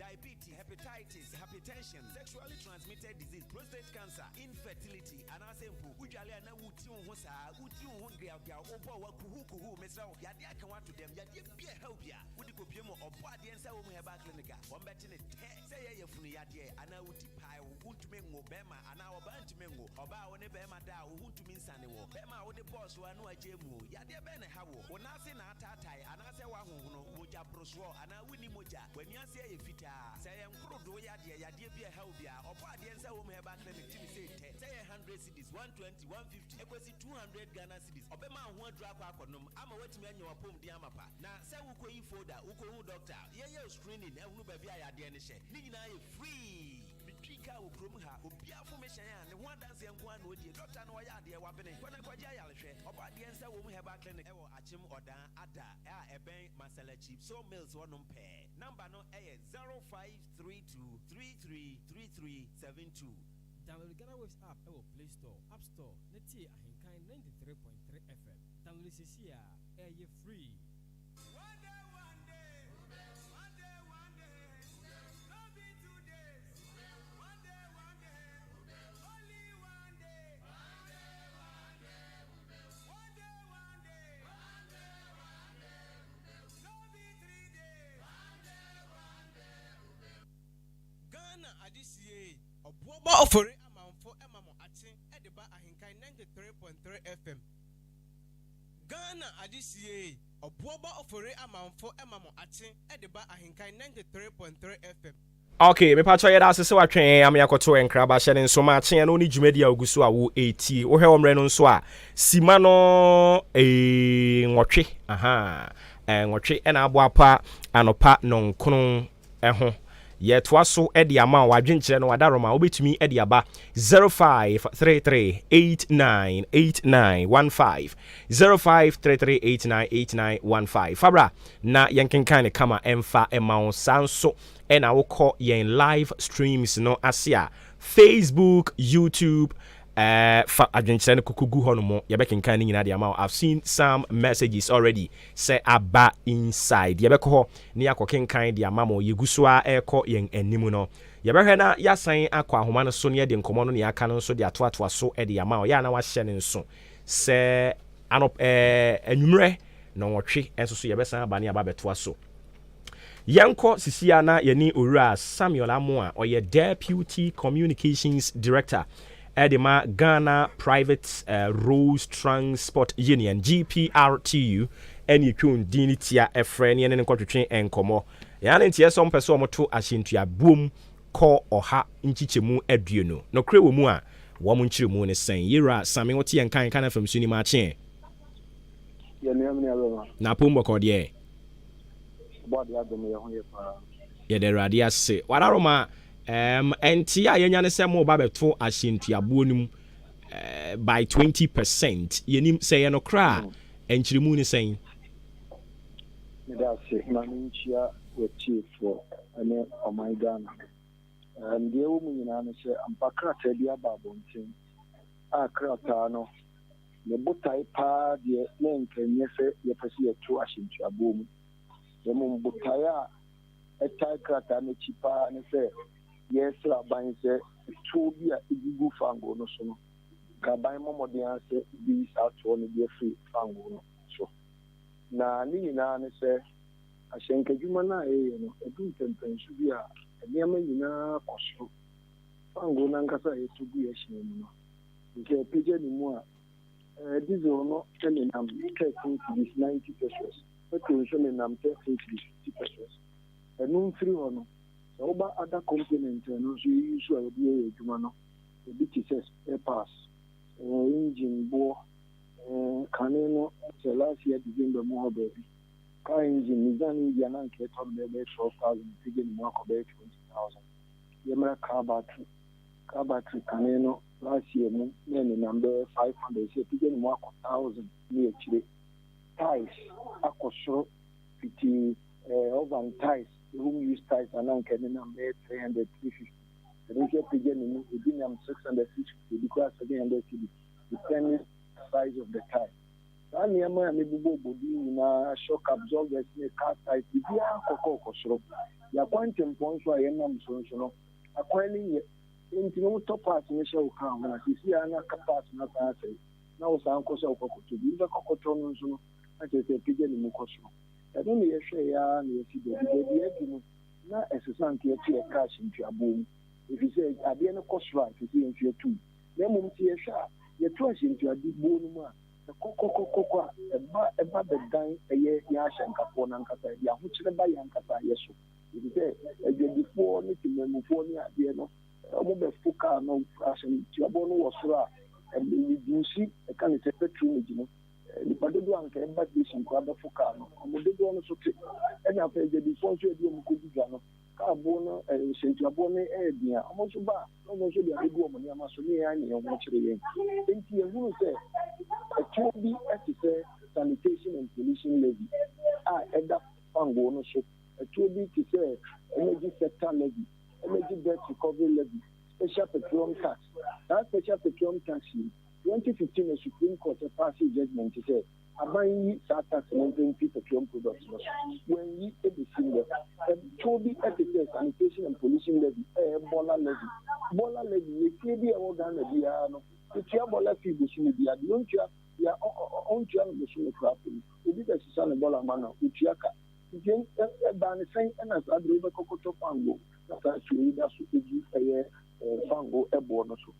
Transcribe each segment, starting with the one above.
diabetes, hepatitis, hypertension, sexually transmitted disease, prostate cancer, infertility, and asempu. Ujale na wuti unhosa, wuti unhongria obo wa kuhu mesra yade aka wa to dem yade bia help ya. Wudi kopiemo obo ade nsa wo mu heba clinic. Won betine te say ye yefunu yade ana wuti pai wuntumi ngo bema ana oba ntumi ngo oba wo ne bema da wo wuntumi nsane wo bema wo de boss wa no ajemu yade be ne hawo wona se na atatai ana se wa honhono moja proswo ana wuni moja wani ase ye fita say ye nkrodo yade bia help ya obo ade nsa wo mu heba clinic timi say 100 cedis 120 150 ekwesi 200 Ghana cedis obema ho adura kwa akonom ama watimi anya wapom di amapa na say wo koyi folder wo kohu doctor ye screening ehunu ba bia yade ne hye ni nyina ye free bitwika wo krom ha obia formation ya ne ho dance enko an odie doctor no yade wa bene kwana kwaja yalehwe obo ade nsa wo mu heba clinic ewo achim odan ada a eben masalachi so mills wonom pe number no 0532333372. Download Ghana Waves app or Play Store, App Store, Neti Ahenkan 93.3 FM. Download this year, you free. One day, no be 2 days. One day, only one day. One day, no be 3 days. Ghana Adisiye. Obuoba ofore amanfo emamo achen edeba Ahenkan 93.3 FM. Ghana Adisiye. Obuoba ofore amanfo emamo achen edeba Ahenkan 93.3 FM. Okay, me patcho yeda asese watwen am yakoto enkraba hye ne nso ma achen no ni dwumadi agusu a wo eti wo hwe omre no nso a sima no nwotwe nwotwe ena abo apa anopa nonkono eho yet waso edi ama wadwenkyere no wadaroma obetumi edi aba 0533898915 0533898915 fabra na yenkenkan ne kama emfa emawo sanso ena wokọ yen live streams no asia Facebook, YouTube, fa adwenkyere no kukugu ho no mo yebekenkan ne nyina de ama. I've seen some messages already say aba inside yebekọ ho ne yakokenkan de ama mo yeguso a ekọ yen animu no yebehwe na yasan akọ ahoma no so ne de nkomo no ne aka no so de atoatoa so de ama ya na wahye ne nso se anop anwumre no nwotwe enso so yebesan aba ne aba betoa so Yanko sisia na yeni owura Samuel Amoa oye Deputy Communications Director Edema Ghana Private Roads Transport Union GPRTU eni twun dinitia efrene ne nkotwetwe enkomo ya ne ntie so mpese omoto ahyentua boom ko oha nchichemu aduonu no kre wo mu a wo mo nchiremu ne sen yira same wote yenkan kan afam suni ma che ye ne abema na pombo ko de body adom ye ho ye pa ye de radia se wararoma enti a yenya ne se mo ba beto ahyentua boonum by 20% yenim se ye no kra enchiremu ne sen me da se na nchia we chief for ane o my Ghana de wo mu nyina ne se ampakra ta bia ba bontin akrata no le botai pa de ne nkanye se ye pese ye to ahyentua boom demo botaya etai krata ne chipa ne se yesra ban se to bia igugu fango no so no ka ban momode an se bi sa to ne be free fango no so na ni na ne se ahyenka dwuma na no edun tempensu bia enema nyina koso fango na nkasa etugu ya hyen no nke peje ni mu a diesel no tele nam 90 pesos attention in am 50 pesos enun free ono so oba other component no so use a bi e dwuma no e bi ti says pass engine bo kaneno so last year December mo obebi car engine Nissan India na nke top be 12,000 pige ni mo be 20,000 yemra car battery kaneno last year mo ne number 500 so pige ni mo 1,000 ni echire ties akosoro fiti oven ties room use ties ananke ne number 300 350 the pige ni mo ebi nam 650 because 700 depending size of the tie saa nneɛma a mebubu bodi nyinaa shock absorbers ne car type biara kɔkɔ soro yɛakwantempɔn nso a yɛnam so nso no akwan no yɛ nti no wotɔ pass no hyɛ wo kaa ho na sisi a na ka pass no saa sɛ na wo saa nkɔ sɛ wokɔkɔtɔ bi wobɛkɔkɔtɔ no nso no na kyerɛ sɛ pagya ne mu kɔ soro ɛno ne yɛhwɛ yɛ a na yɛsi baabi adi no na ɛsesa nka yɛto yɛ kaa hye ntuabɔ mu ɛfiri sɛ adeɛ no kɔ soro a ɛsɛ sɛ yɛmfi atum na mmom nti yɛhwɛ a yɛto ahyɛ ntuabɔ no mu a ɛkɔkɔkɔkɔ a ɛba bɛdan ɛyɛ yɛahyɛ nkafoɔ no ankasa yɛde ahokyerɛ ba yɛ ankasa yɛ so ɛfiri sɛ adwadifoɔ ne temamufoɔ ne adeɛ no ɔmo bɛfo kaa no ahyɛ ntuabɔ no wɔ soro a ɛreduusi ɛka ne sɛ patronage no nipa dodoɔ anka ɛba station koraa bɛfo kaa no ɔmo dodoɔ no so te ɛna afɔ adwadifoɔ nso adi ɔmo kɔdi dwa no kaabo no hyɛ ntuabɔ no ɛyɛ bia ɔmo nso ba a ɔmo nso de adedu ɔmo nneɛma so ne yɛn anyɛ ho kyerɛ yɛn nti yɛhunu sɛ ɛtuo bi ɛte sɛ sanitation and pollution levy a ɛda fango no so ɛtuo bi te sɛ energy sector levy energy debt recovery levy special petroleum tax that special petroleum tax yi 2015 the Supreme Court passed a judgment to say aban yi saa tax no mpɛmpi petroleum products no so when yi ebesi no ɛtuo bi ɛte sɛ sanitation and pollution levy bola levy yɛtie bi a ɛwɔ Ghana biara no yɛtua bola fee bosu no biara deɛ ɔntua no bosu no koraa pɛmu ebi bɛsesa ne bɔla ma no ɔtua ka nti ɛbaa ne sɛn ɛna saa de wobɛkɔkɔtɔ fango na saa suo yi da so ɛgi ɛyɛ fango ɛboɔ no so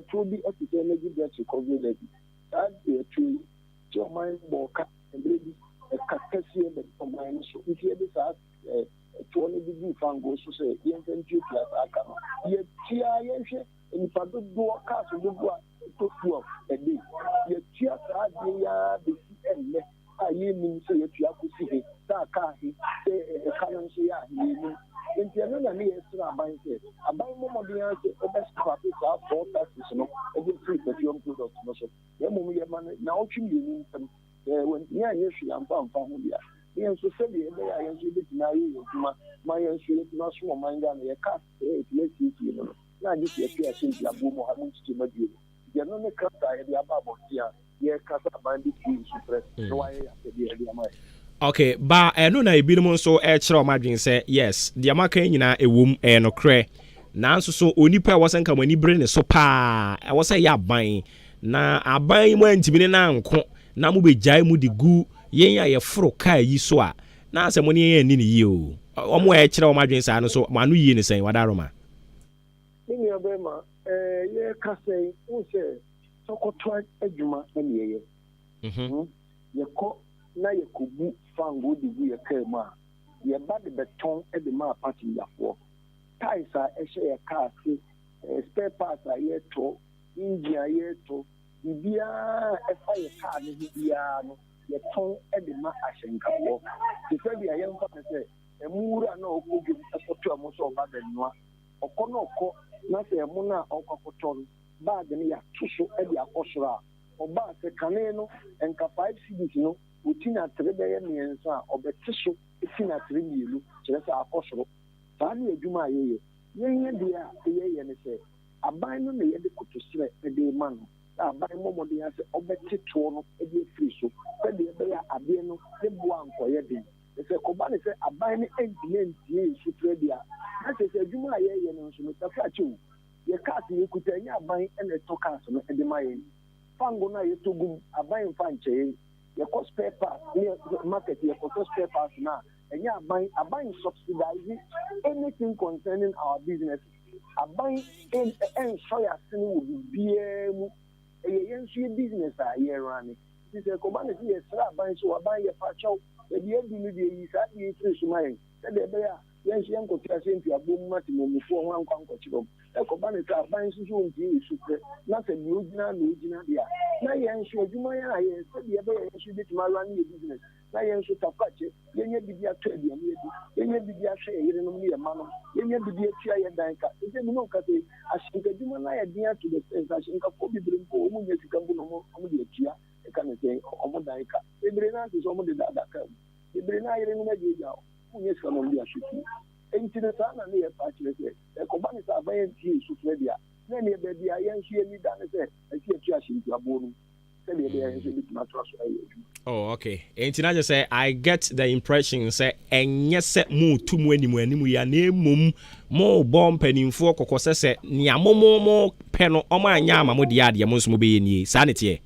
tuo bi ɛte sɛ energy debt recovery levy saa deɛ tuo yi tí ɔman bɔ ɔka ɛbɛrɛ bi ɛka kɛseɛ bɛ ɔman no so nti ɛde saa tuo no bi gu fango so sɛ yɛn fɛn tuo tua saa aka no yɛtua yɛnhwɛ nipa dodoɔ kaas dodoɔ a ɛtɔ 12 ɛde yɛtua saa adeɛ yaa bɛsi ɛnnɛ a yɛnim sɛ yɛtua kɔsi he saa kaa he sɛ ɛka no nso yɛ a yɛnim nti ɛno na ne yɛsrɛ aban sɛ aban mmɔmmɔden a sɛ ɛbɛskrape saa 4 taxes no ɛde free petroleum products no so na mmom yɛma no na ɔtwe mmienu nsɛm wɔntumi a yɛhwe amfa ho bia yɛn nso sɛdeɛ ɛbɛyɛ a yɛn nso yɛbɛtumi ayɛ yɛn adwuma ma yɛn nso yɛtumi asom ɔman Ghana yɛka ɛtumi asiesie no no na agye sɛ yɛtwe ahyɛ ntiaboɔ mu ha no nkyekye ma bio yɛno ne krata a yɛde aba abɔnten a yɛkasa aban de fii nso prɛ na wayɛ yɛasɛdeɛ yɛde ama yɛ okay ba ɛno na ebinom nso ɛkyerɛ ɔmo adwene sɛ yes deɛ maka nyinaa ɛwom ɛyɛ nokorɛ nanso so onipa a wɔsɛ nka mo ani bere ne so paa ɛwɔ sɛ yɛ aban na aban mu antimi ne nanko na mo begyae mu de gu yɛn a yɛforo kaa yi so a na asɛ mo ne yɛn ani ne yie o ɔmo ɛkyerɛ ɔmo adwene saa no so mo ano yie ne sɛn wadaroma ne nua bɛma yɛka sɛ wo sɛ sɔkɔtɔ adwuma ɛne yɛyɛ yɛkɔ na yɛkɔbu fango de gu yɛ kaa mu a yɛba de bɛtɔn de maa pasenjafoɔ tais a ɛhyɛ yɛ kaa se spare parts a yɛtɔ engine a yɛtɔ biribiara ɛfa yɛ kaa no ho biara no yɛtɔn de ma ahyɛnkafoɔ te sɛ deɛ yɛmfa no sɛ ɛmuwura na ɔkɔ dwom ɛkɔtɔ a mo sɛ ɔba bɛnoa ɔkɔ na ɔkɔ na sɛ ɛmo no a ɔkɔkɔtɔ no baage no yɛato so de akɔ soro a ɔbaa sɛ kane no nka 5 cedis no ɔti na tere bɛyɛ mmiɛnsa a ɔbɛte so ɛti na tere mmienu kyerɛ sɛ akɔ soro saa ne adwuma a yɛyɛ yɛnyɛ deɛ a yɛyɛ ne sɛ aban no na yɛde kotoserɛ de ma no na aban mmɔmmɔden a sɛ ɔbɛte toɔ no de afiri so sɛdeɛ ɛbɛyɛ adeɛ no ne boa nkɔyɛ den sɛ kɔba ne sɛ aban no antie nsufrɛ bi a na sɛ sɛ adwuma a yɛyɛ no nso no sɛfa akyɛw yɛ cars yɛkuta ɛnyɛ aban ɛna ɛtɔ cars no de ma yɛn fango no a yɛtɔ gum aban mfa nkyɛn yɛkɔ spare parts ne market yɛkɔtɔ spare parts no a ɛnyɛ aban subsidize anything concerning our business aban ɛnsɔ yɛ ase no wɔ biribiara mu ɛyɛ yɛn nso yɛ business a yɛrane nti sɛ kɔba ne sɛ yɛsrɛ aban so aban yɛfa kyɛw ebi adu no deɛ yi saa deɛ efiri so ma yɛn sɛdeɛ ɛbɛyɛ a yɛn nso yɛn nkɔtɔ ase ntuabɔ mu mate mɔmufoɔ ho ankɔ ankɔkyerɛ mu ɛkɔba ne sɛ aban nso so ntie esu pɛ na sɛ nea ogyina deɛ a na yɛn nso adwuma yɛn a yɛn sɛdeɛ ɛbɛyɛ yɛn nso yɛbɛtumi awura ne yɛ business na yɛn nso tafakyɛ yɛnyɛ bibi atɔ aduane yɛdi yɛnyɛ bibi ahwɛ yɛ yerenom ne yɛ ma no yɛnyɛ bibi atua yɛ dan ka ɛsɛ mi na ɔka sɛ ahyɛnkadwuma no ayɛ den ato the sense ahyɛnkafoɔ bebree mpo ɔmo nyɛ sika mpo na ɔmo de atua ɛka ne sɛ ɔmo dan ka bebree no ase sɛ ɔmo de daadaka mu bebree no ayerenom agyagya ɔmo nyɛ sika na ɔmo de ahwɛ fie enti no saa na ne yɛ fa kyerɛ sɛ ɛkɔba ne sɛ aban yɛntie sufrɛ bi a na ne baabi a yɛn nso yɛni da ne sɛ ɛsi atua ahyɛntuaboɔ no Oh, okay. And I just say I get the impression say and yes mu to mu animu ya na emum mo bomb penin for kokose say nia mo peno omo anya ama mo dia de mo nso mo be nie sanity.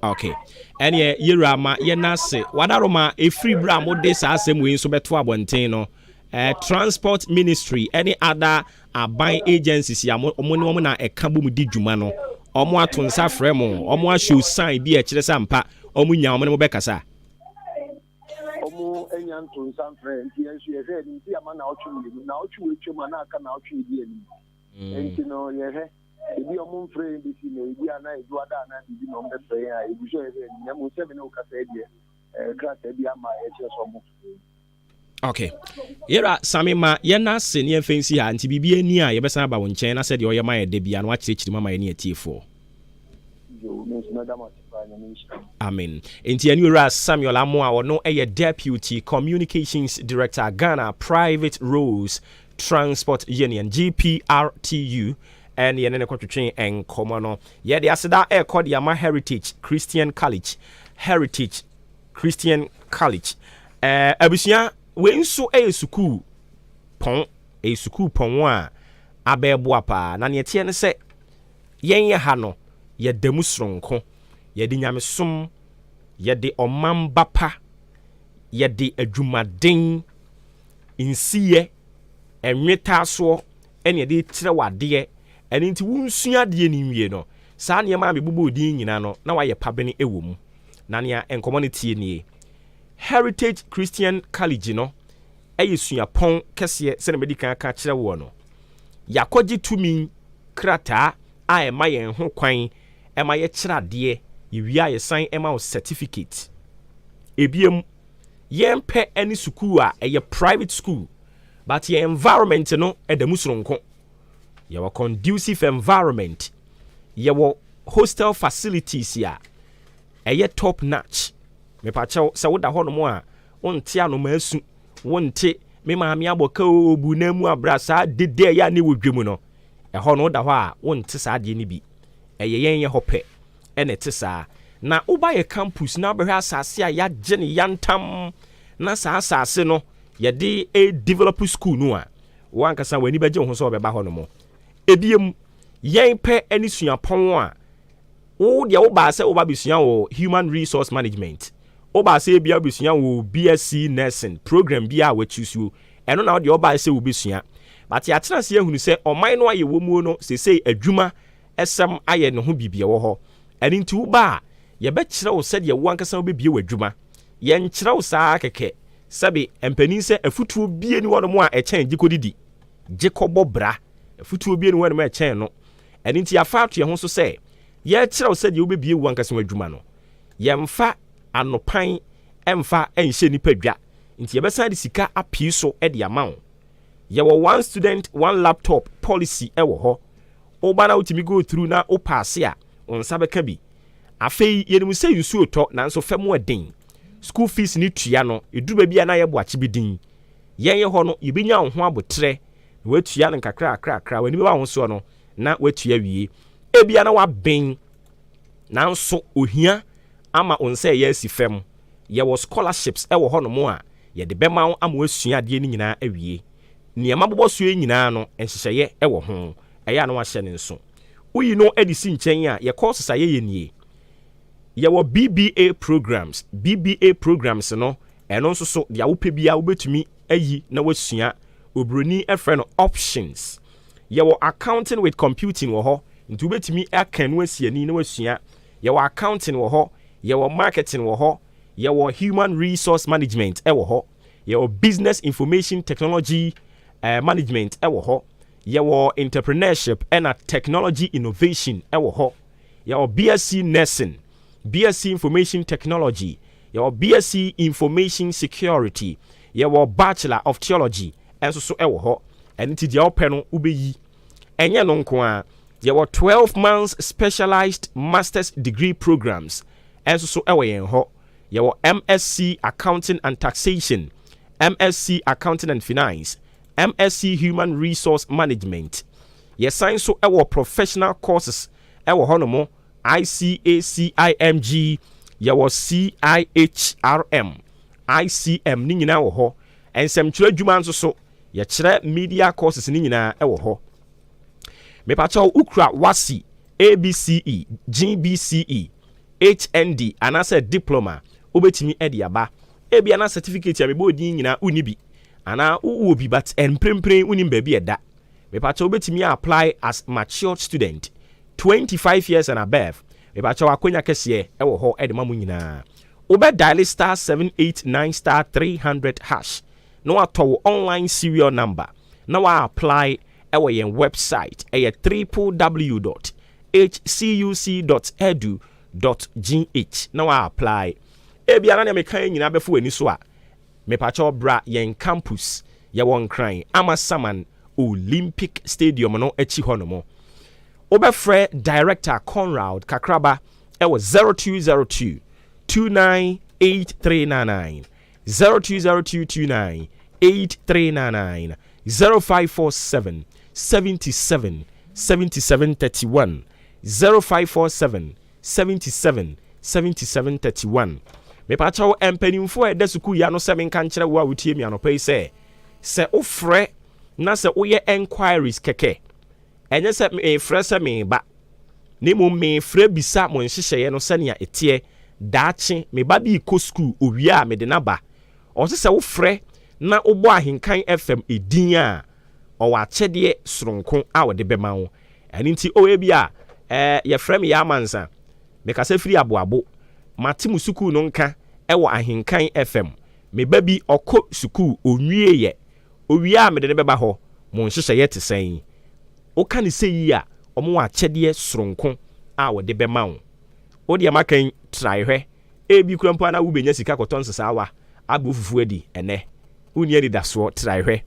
Okay. And ye yira ma ye na se wadaroma e free bra mo de sa asem we nso beto abonten no. Transport Ministry any other buying agencies ya omo na eka bo mu di dwuma no. Omo atonsa frem omo a show sign bi a kire sampa omo nya omo ne mo bekasa omo enya ntonsa frem ti enso ye he ni ama na otwu na otwu etwu ma na aka na otwu bi ani enti no ye he ebi omo frem bi si na ebi ana edu ada na bi no mbe frem a ebi so ye he ni mo se me no kasa die class ebi ama e che so mo. Okay. Yera Samima yena senior fancy ha nti bibie ni a yebesa ba wo nchen na se de oyema ye de bia no akirechiri mama ye ne atifo. Amen. Nti anu ra Samuel Amoa wono eye Deputy Communications Director Ghana Private Roads Transport Union GPRTU and ye ne kwatwetwen enkomo no ye de aseda e called Yama Heritage Christian College abusia we nso suku pon a abebo apa na ne tie ne se yen ye ha no ye damu sronko ye de nyamesom ye de omamba pa ye de adwumaden insiye enweta so ene ye de tire wade ene nti wunsua de ni nwie no saa ne ma bebubu odin nyina no na waye pabene ewom na ne enkomo ne tie nie Heritage Christian College no ayesua pon kese se na medikan aka kire wo no yakogi tumi krata a ema yen ho kwan ema ye kirade yewia ye san ema o certificate ebiem yempe any school a eye private school but your environment no edamu soronko your conducive environment your hostel facilities ya eye top notch me pa che se woda ho no mo a wonte anomasu wonte me maami aboka obu na mu abra saa dede ya ne wodwemu no ho no da ho a wonte saa de ni bi yen ye hope ene te saa na uba ye campus na behwe asase a ya gye ne yantam na saa asase no ye de a develop school no a wankasa wani beje ho so obeba ho no mo ebiem yen pe ani sua pon a wo de wo ba se wo ba besua wo human resource management oba se bia besua wo BSc nursing program bia wa choose eno na de oba se wo besua but ya tena se ehunu se oman no aye wo mu no se sei adwuma esem aye ne ho bibia wo ho eni nti wo ba ye be kire wo se de wo ankasa wo bibia wadwuma ye nkire wo saa keke sabe empanin se afutuo bie ni wono mo a echen gikodidi gikobo bra afutuo bie ni wono mo echen no eni nti afa ato ye ho so se ye kire wo se de wo bibia wo ankasa wadwuma no ye mfa anopan emfa enhye ni padwa nti yebesa de sika api so e de amount ye wo one student one laptop policy e wo ho oba na utimi go through na o pass a onsa beka bi afei ye ni se yusu to na nso fam wadin school fees ni tua no eduba bia na ye boache bidin yen ye ho no yebenya ho abotre na watua no kakra wani ba ho so no na watua wie ebia na waben na nso ohia ama onse ye si fam ye was scholarships e wo ho no mo a ye de bema ama wasua de ni nyina awie niema bobo so nyina no enhyehyeye e wo ho eya na wahye ne nso uyi no edisi nchen a ye courses aye ye nie ye wo BBA programs no eno nso so de awopɛ bia wobetumi ayi na wasua obroni efre no options ye wo accounting with computing wo ho nti wobetumi aka no asiani na wasua ye wo accounting wo ho ye wo marketing wo ho ye wo human resource management e wo ho ye wo business information technology management e wo ho ye wo entrepreneurship and technology innovation e wo ho ye wo BSc nursing BSc information technology ye wo BSc information security ye wo bachelor of theology enso so e wo ho enti dia opɛ no ubeyi enye no nko a ye wo 12 months specialized master's degree programs enso so e wo yen ho ye wo MSc accounting and taxation MSc accounting and finance MSc human resource management ye sign so e wo professional courses ɛwɔ hɔ no mo ICACIMG yɛwɔ CIHRM ICM ne nyinaa wɔ hɔ nsɛmtwerɛ adwuma nso so yɛkyerɛ media courses ne nyinaa ɛwɔ hɔ mepakyɛw ukra wasi ABCE GBCE HND anaasɛ diploma wobɛtumi ɛde aba ebi ana certificate ya mebɔ din nyinaa woni bi ana wo bi but emprempren wonim baabi ɛda mepakyɛw wobɛtumi apply as matured student 25 years and above mepakyɛw akonya kɛseɛ ɛwɔ hɔ ɛde ma mo nyinaa wobɛ dial star 789 star 300 hash na watɔ wo online serial number na wa apply ɛwɔ yɛn website ɛyɛ www.hcuc.edu.gh na wa apply ebi ana me kan nyina bɛfo wani so a mepakyɛw bra yɛn campus yɛwɔ nkran Amasaman Olympic Stadium no akyi hɔ no mo wobɛfrɛ director Conrad Kakraba ɛwɔ 0202 298399 020229 8399 0547 77 7731 0547 77 7731 mepakyɛw empanimfo a ɛda suku ya no sɛ menka nkyerɛ wo a wotie mi anɔpa yi sɛ wofrɛ na sɛ woyɛ enquiries kɛkɛ ɛnyɛ sɛ mefrɛ sɛ meba ne mo mefrɛ bisa mo nhyehyɛeɛ no sɛnea ɛteɛ daakye meba bi kɔ school owie a mede na ba ɔsɛ sɛ wofrɛ na wobɔ Ahenkan FM edin a ɔwɔ akyɛdeɛ soronko a wɔde bɛma wo ɛno nti ɔyɛ bi a yɛfrɛ me Yamansa mekasa firi aboabo mate mu sukuu no nka ɛwɔ Ahenkan FM meba bi ɔkɔ sukuu onwie owie a mede ne bɛba hɔ mo nhyehyɛeɛ te sɛn woka ne sɛ yi a ɔmo wɔ akyɛdeɛ soronko a wɔde bɛma wo wode amakan traihwɛ ebi kura mpo na wo benya sika kɔtɔn sesawa abo fufu adi ɛnɛ woni adi dasoɔ traihwɛ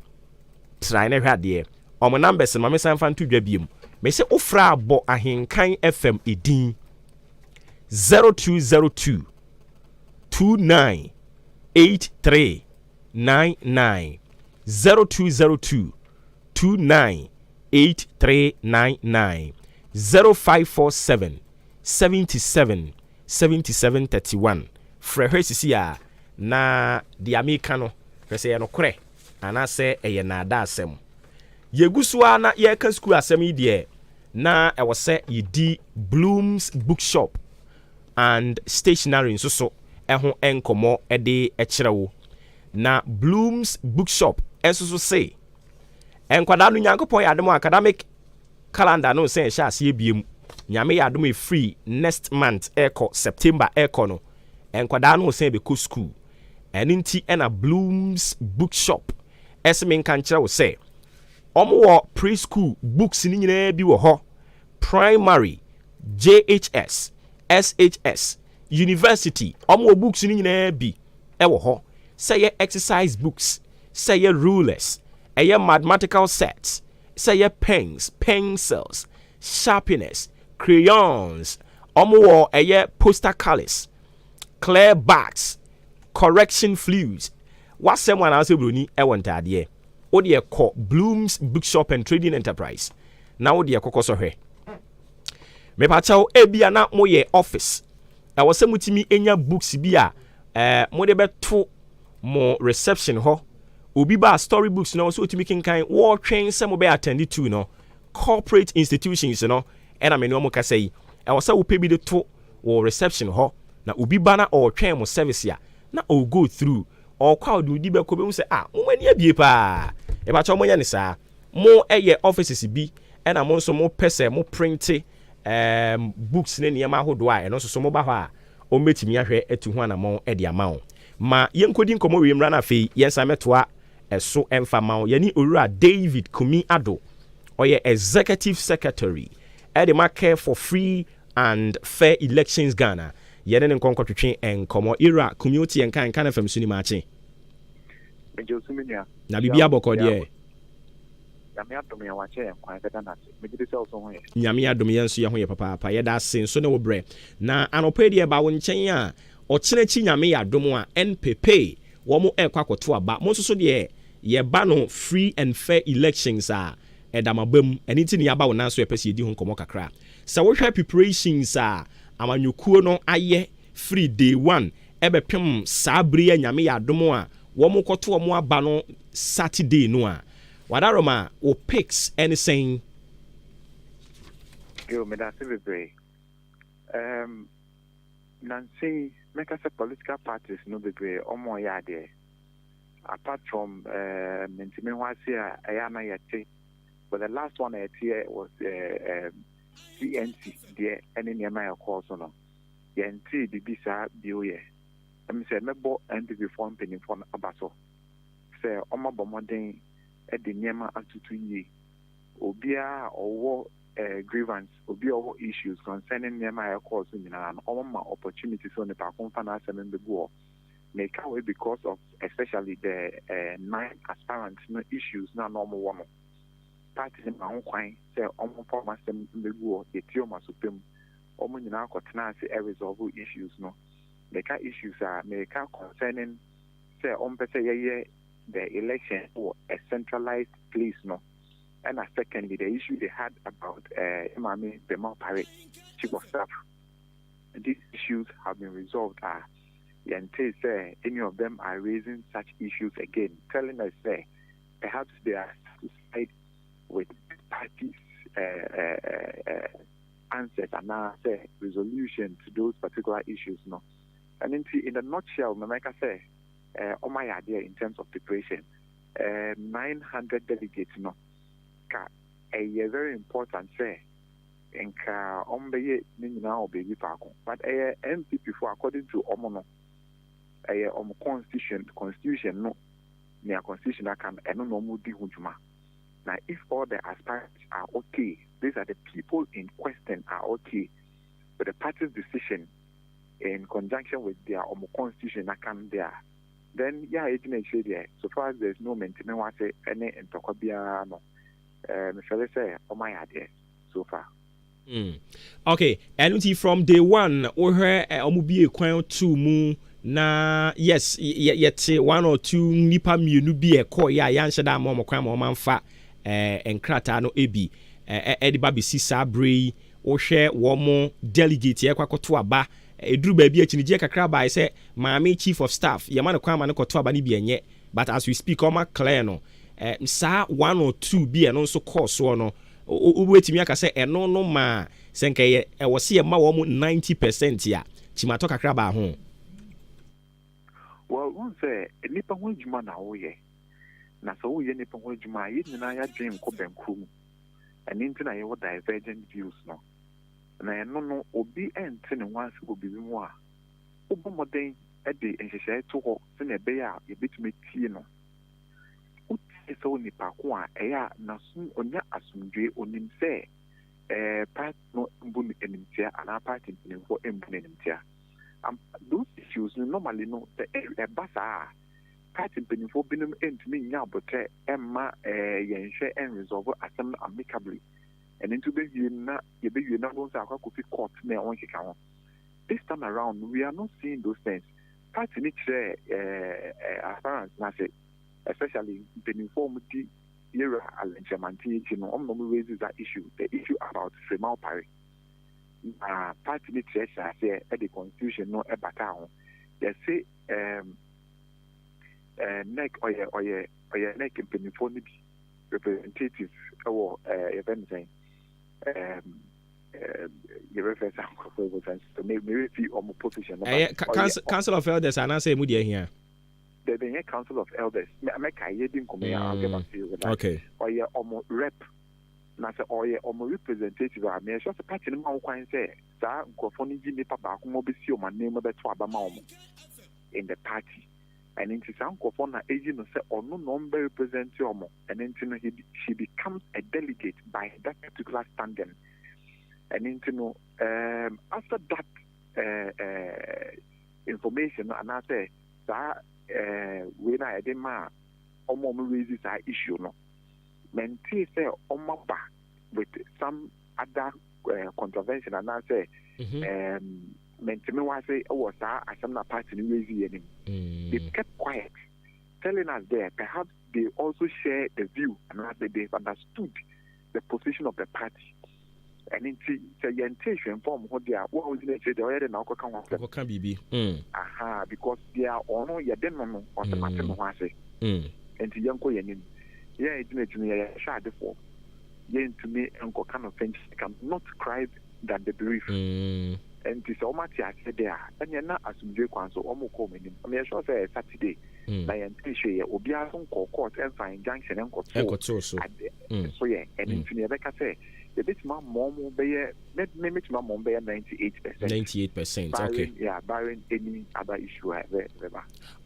trai na hwɛ adeɛ ɔmo numbers ma me sanfa nto dwa biem me sɛ ofra abɔ Ahenkan FM edin 0202 298399 0202 298399 0547 77 7731 frɛhwɛ sisi a na di America no pɛsɛ yɛ no korɛ anaasɛ ɛyɛ naada asɛm yɛgu so a na yɛka school asɛm yi deɛ na ɛwɔ sɛ yɛdi Bloom's Bookshop and Stationery nso so ɛho nkɔmmɔ ɛde ɛkyerɛ wo na Bloom's Bookshop ɛnso so say nkwadaa no Nyankopɔn yɛ adom academic calendar no sɛ ɛhyɛ aseɛ biem nyame yɛ adom free next month ɛkɔ September ɛkɔ no nkwadaa no sɛ bɛkɔ school ɛno nti ɛna Bloom's Bookshop ɛsɛ me nka nkyerɛ wo sɛ ɔmo wɔ preschool books ni nyinaa bi wɔ hɔ primary JHS SHS university ɔmo wɔ books ni nyinaa bi ɛwɔ hɔ sɛ yɛ exercise books sɛ yɛ rulers ɛyɛ mathematical sets sɛ yɛ pens pencils sharpeners crayons ɔmo wɔ ɛyɛ poster colors clear backs correction fluids wasɛm anaasɛ broni ɛwɔ ntaadeɛ wode ɛkɔ Bloom's Bookshop and Trading Enterprise na wode ɛkɔkɔ so hwɛ mepakyɛw ebia na moyɛ office ɛwɔ sɛ mutimi enya books bi a mode bɛto mo reception hɔ obi ba story books no so otimi kenkan wɔtwɛn sɛ mo bɛ attend to no corporate institutions no ɛna me no mo kasa yi ɛwɔ sɛ wo pɛ bi de to wo reception hɔ na obi ba na ɔtwɛn mo service a na o go through or crowd di be ko be say mo mani abie pa e ba cho mo nya ne saa mo eye offices bi e na mo nso mo pese mo print books ne niam ahodo a e no so mo ba ho a o metimi ahwe atu ho na mo e de ama wo ma yenkodi nkomo we mra na afei yensa metoa eso emfa ma wo yani owura David Kumi Ado oye executive secretary e de Maakye for free and fair elections Ghana yene ne nkonkotwetwe enkomo era community Ahenkan FM suni Maakye na bibia boko de nyame adom yenso ye ho ye papa ye da sen so ne wo bre na anopa de ba wo nchen a okyerechi nyame ye adom a NPP wo mo ekwakoto aba mo so de ye ba no free and fair elections a edamabam eni ti ne aba wo nan so epese edi ho nkomo kakra sa wo hwa preparations a amanyukuo no aye free day 1 ebepem sabri ya nyame ya adom a wo mo koto wo mo aba no Saturday no a wadaroma o picks anything yo me da se bebre Nancy make us a political parties no bebre omo ya de apart from mentime wasi ayana yete but the last one I hear was CNC there any near my course no yenti bibisa bioye I'm say mebo NPP form penny for abaso say omo bomoden e de niema atutu yi obia owo grievance obia owo issues concerning niema course nyina no omo opportunities on the pakon fa na asem mbegu make away because of especially the 9 aspirants no issues na normal one parties in my own kwan say omo form asem mbegu etio masopem omo nyina akotena ase resolve issues no make issues are make concerning say pese ye the election or a centralized place no and secondly the issue they had about Imami Bema Pare chief of staff. These issues have been resolved Yante say any of them are raising such issues again, telling us say perhaps they are satisfied with parties answers and now say resolution to those particular issues no. And in the nutshell, Mameka say on my idea in terms of preparation, 900 delegates no a very important say nka ombeye ni nyina obebi paako but MPP for according to omono constitution no near constitution can eno no mu di hujuma. Now if all the aspirants are okay, these are the people in question are okay with the party's decision in conjunction with their constitution that can there, then yeah, it may say there. So far as there's no maintenance, I say any in Tokobia no. Shall I say my idea so far. Okay, and from day 1, or her omubi ekwan 2 mu na yes yet 1 or 2 nipa mienu bi ekọ ya yansha da mo kwan mo manfa enkrata no ebi ediba bisi sabre wo hwe wo mo delegate ekwakoto aba eduru ba bi achinije kakra ba say maami chief of staff yama ne kwan ma ne koto aba ne bi enye but as we speak oma clear no sa 1 or 2 bi eno nso course no ubetimi aka say eno no ma senke e wo se ma wo mo 90% ya chimato kakra ba ho. Well, one say nipa ho adwuma na wo ye na so wo ye nipa ho adwuma ye nyina ya dream ko benkum and into na ye wo divergent views no na eno no obi ente ne ho ase obi bi mu a obomoden e de nhyehyɛ to ho se na ebe ya ye betumi tie no uti so nipa ko a eya na sun onya asumdwe onim se part no mbu enimtia ana party mbu enimtia. Those issues normally no the basa party benefit binum entimi nya bote emma yenhwe en resolve asem amicably and into be na ye be na won say akwakofi court na won keka ho. This time around we are not seeing those things. Party ni chere apparent na say especially benefit di era alenchamanti no raises that issue, the issue about Fremal Pare. Party ni treasure say the constitution no ebata ho. They say neck or neck benefit ni representatives or event saying you refer to maybe on position. Council of Elders and I say mudia here. The Council of Elders. Make I didn't come here. I'll get back to you with that. Okay. Or your rep. Na say or your representative. I mean, just a party no man can say that Gofoni Jimmy Papa who be see my name but to Abama in the party. And into some Gofona agent say or no number represent Yomo. And into she becomes a delegate by that particular standing. And into after that information, and I say that when I did my raises our issue no. Menti say omaba with some other contravention and I say mentime wa say was asem party ni raise they kept quiet, telling us there perhaps they also share the view and as they've understood the position of the party. And in the orientation form, what they are, what was it? They already now can be. Aha, because they are on your demo or the matter of say. And the young Koyan, yeah, it's me, I shot the form. Yen to me, uncle kind of things can not cry than the belief. And this all much I said there, and you're not assuming you can so almost coming. I mean, I shall say Saturday. I anticipate Obia court and find junction and court so yeah, and in Rebecca say the bit my mom will be maybe my mom be 98%. Okay. Yeah, barring any other issue ever.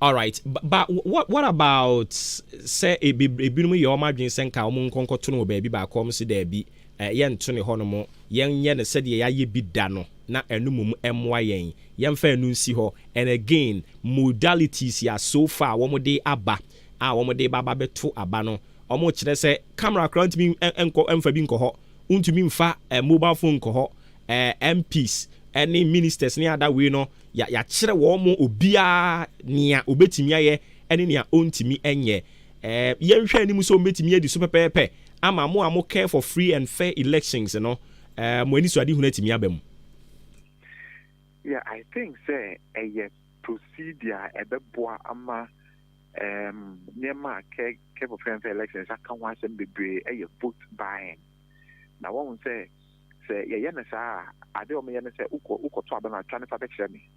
All right, but what about say a bit your margin send Kalmun Conco to baby by comes to there be yen Tony Honomo, young yen said ye be dano. Na enumum MYN yemfa nu nsi ho, and again modalities ya so far wo de aba wo de baba beto aba no omo kire se camera crowd me enko emfa bi nko ho untumi mfa mobile phone nko ho MPs any ministers ni ada we no ya kire wo mo obia nia obetimi aye ene nia ontimi enye yenhwe anim so obetimi adi so pepepe ama mo care for free and fair elections no mo ani so adi hunatimi abam. Yeah, I think say a procedure a beboa ama nema ke for fair elections aka wan sem bebre a vote buying. Now one say yeah na sa ade o me na say uko to abana twa ne fa be kire me.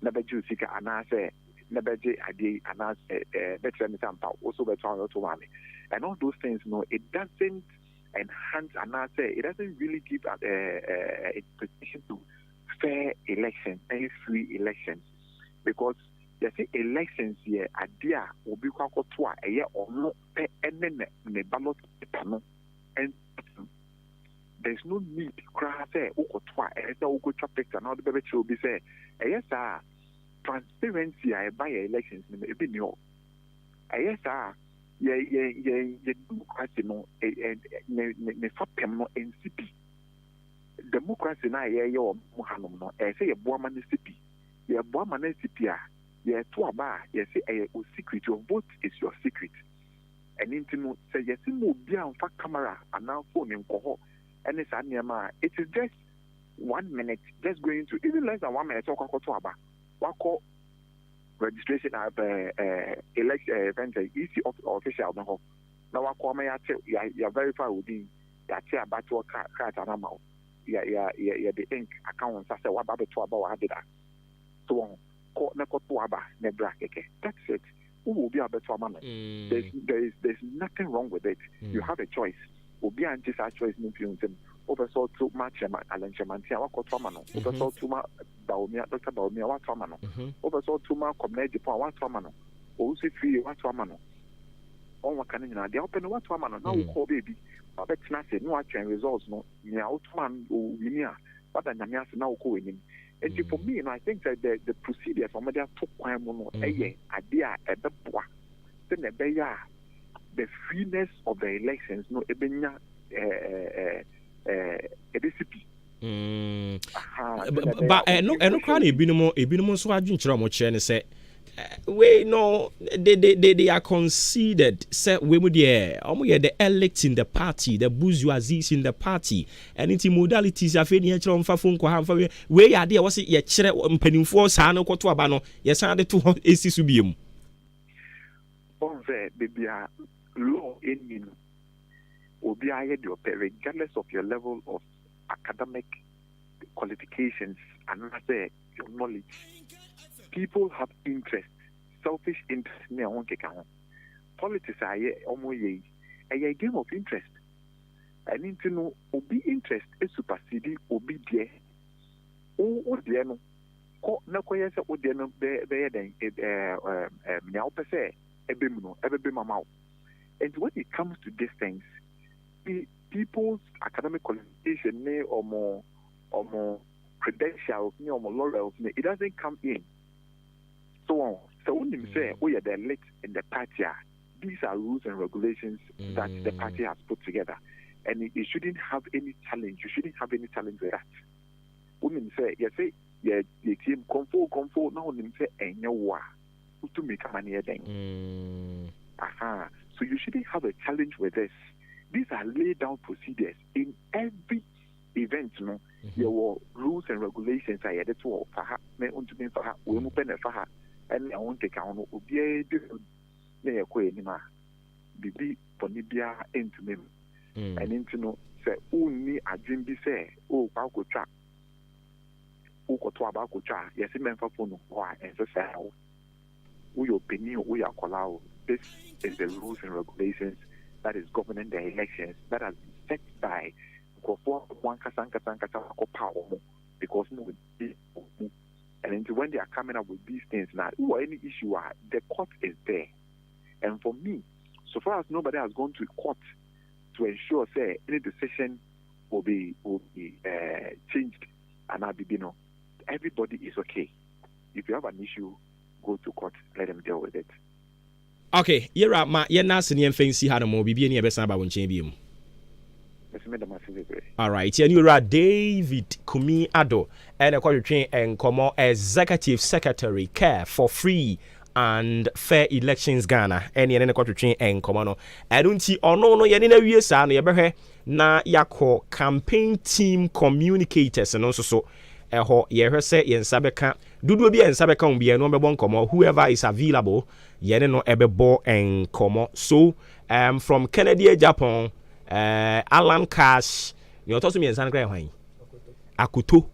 Na be ju sika ana say na be je ade ana be kire me sampa also be twa to mame. And all those things it doesn't enhance ana say it doesn't really give a position to fair elections and free elections, because you see elections here idea will be quite a year or no and then the ballot paper and there's no need to cry say and and all the baby will be say yes transparency I buy elections maybe no yes democracy no and NCP democracy na ye yo mo hanom no say ye boa manisipi ye boa manisipi a ye to aba ye say o secret, your vote is your secret, and intino say ye see mo bia on fa camera and phone in koho and it's it is just 1 minute, just going to even less than 1 minute to aba wako registration of election event EC official no na wako ma ya verify within ya tia about your card and amount. Yeah, the ink account I say what about to about did that. So ko na ko to aba na bra keke. That's it. Who will be able to man? There's nothing wrong with it. You have a choice. Obi anti sa choice no fiuntem. Over so to match man Alan Chamantia wa ko to man. Over so to ma Baumia Dr. Baumia wa to man. Over so to ma community point wa to man. O si free wa to man. On wa kan nyina dey open wa to man na wo call baby. But not say no actual results no near outman or linear, but then Yamias now going. And for me, I think that the procedure from there took quite more idea at the bois. Then the freeness of the elections, no ebenya but no crown a binomo so adwinchira mo che ne say we no they are conceded say we mu there the elect in the party, the bourgeoisie in the party, and its modalities afi ni chira mfa fon ko ha mfa we ya there was ye chire mpanimfo sa no kwoto aba no ye san de to esi so biem on say bibia law in obi aye de regardless of your level of academic qualifications and say your knowledge. People have interest, selfish interest. Politics are a game of interest. I need to know obi interest is superseding obi dear. Oh dear no. No koye se o dear no be den nyao pese ebemuno ebebe mama. And when it comes to these things, people's academic qualification or more credentials or more laurels, it doesn't come in. So when you say we are the elite in the party, these are rules and regulations that the party has put together, and it shouldn't have any challenge. You shouldn't have any challenge with that. Women say, the team comfort. Now women say, to make money then. So you shouldn't have a challenge with this. these are laid down procedures in every event. No, there were rules and regulations. I added to faha me unto faha we mu pen faha and I won't take on obi na yakwe ni ma bibi ponibia into me and into no say unni adwin bi say o ba ko twa o ko to aba ko twa yes memfa phone ho a enso say wo your opinion wo your call. This is the rules and regulations that is governing the elections that has been set by because no, and when they are coming up with these things now, any issue, the court is there. And for me, so far as nobody has gone to court to ensure, say, any decision will be changed, and I'll be, everybody is okay. If you have an issue, go to court, let them deal with it. Okay, you're right, ma. You're not seeing fancy how the more be any best about one champion. All right, and you're David Kumi Ado, and a quarter and Como Executive Secretary Care for Free and Fair Elections Ghana. And you're in a quarter and Comono. I don't see or no, you're in a year, and you're na yako campaign team communicators and also so. Ye say yen sabeka dudu bi en sabeka on bi no bebo nkomo whoever is available ye no ebebo enkomo so from Kennedy Japan Alan Cash you to me en san kra hwan Akuto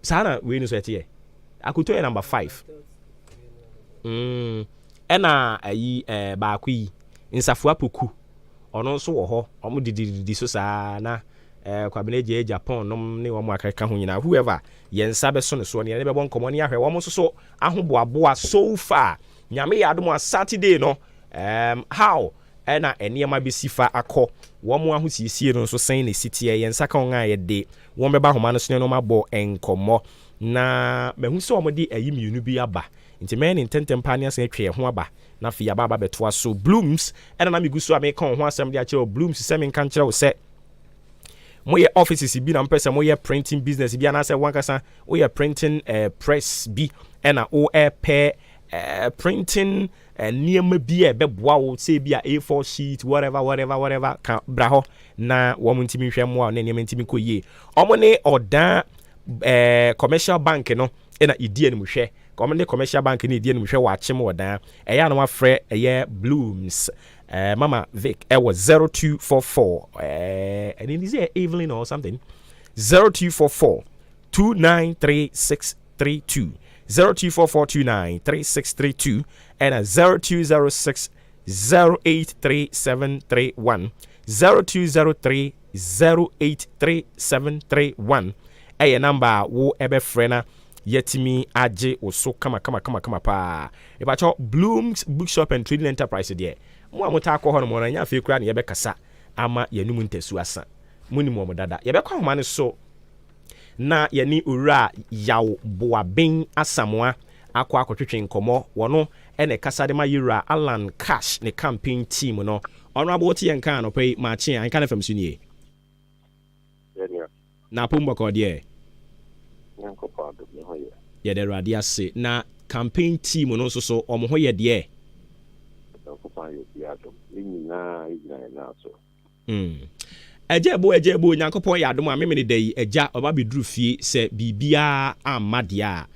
sana we no so etie Akuto e number 5 ena ayi ba akwi Nsafo Apoku ono so wo ho omo didi so saa na kwabene je Japan nom ne wo mo akaka ho nyina whoever yensa be so ne so ne be bon komo ne ahwe wo mo so ahoboaboa so far nyame ya adom Saturday no how na eniema be sifa akọ wo mo ahosiesie no so sen ne sitie yensa ka on aye de wo be ba homa no so ne no mabo enkomo na mehu se wo mo de ayi mienu bi aba nti men intentem pa ne asen atwe ho aba na fi ya baba betoa so blooms na mi gusu ameka ho asem de a kire blooms se men kan kire wo se moye offices bi na mpesa moye printing business bi anase wankasa oye printing press bi na o printing niema bi beboa wo say bi a A4 sheet whatever ka bra ho na wo ntimi hwe mo na niema ntimi koye omo ne oda commercial bank no na idie ne hwe komende commercial bank ni idie ne hwe wa chim oda eya na wa frɛ eye blooms Mama Vic, it was 0244. And it is Evelyn or something. 0244 293632. 0244293632 and a 0206 083731. 0203 083731. A number wo ebe frena yetimi aje oso kama pa. Ebacho Bloom's Bookshop and Trading Enterprise there. Mo amota akọ no mo na nya fe kura na ye bekasa ama yanum ntasu asa muni mo dada ye bekọ homa ne so na ye ni owura yaw boaben asamoa akọ akotwetwe nkomo wono ene kasa de ma yura Alan Cash ne campaign team no ono aboti ye nkan no pay Maakye Ahenkan Fm sunie na pomba ko de nko pa do me ho ye ye de radia se na campaign team no so omo ho ye de Ejebo Nyankopon ya adom a memene dai eja oba beduru fie se bibia amadia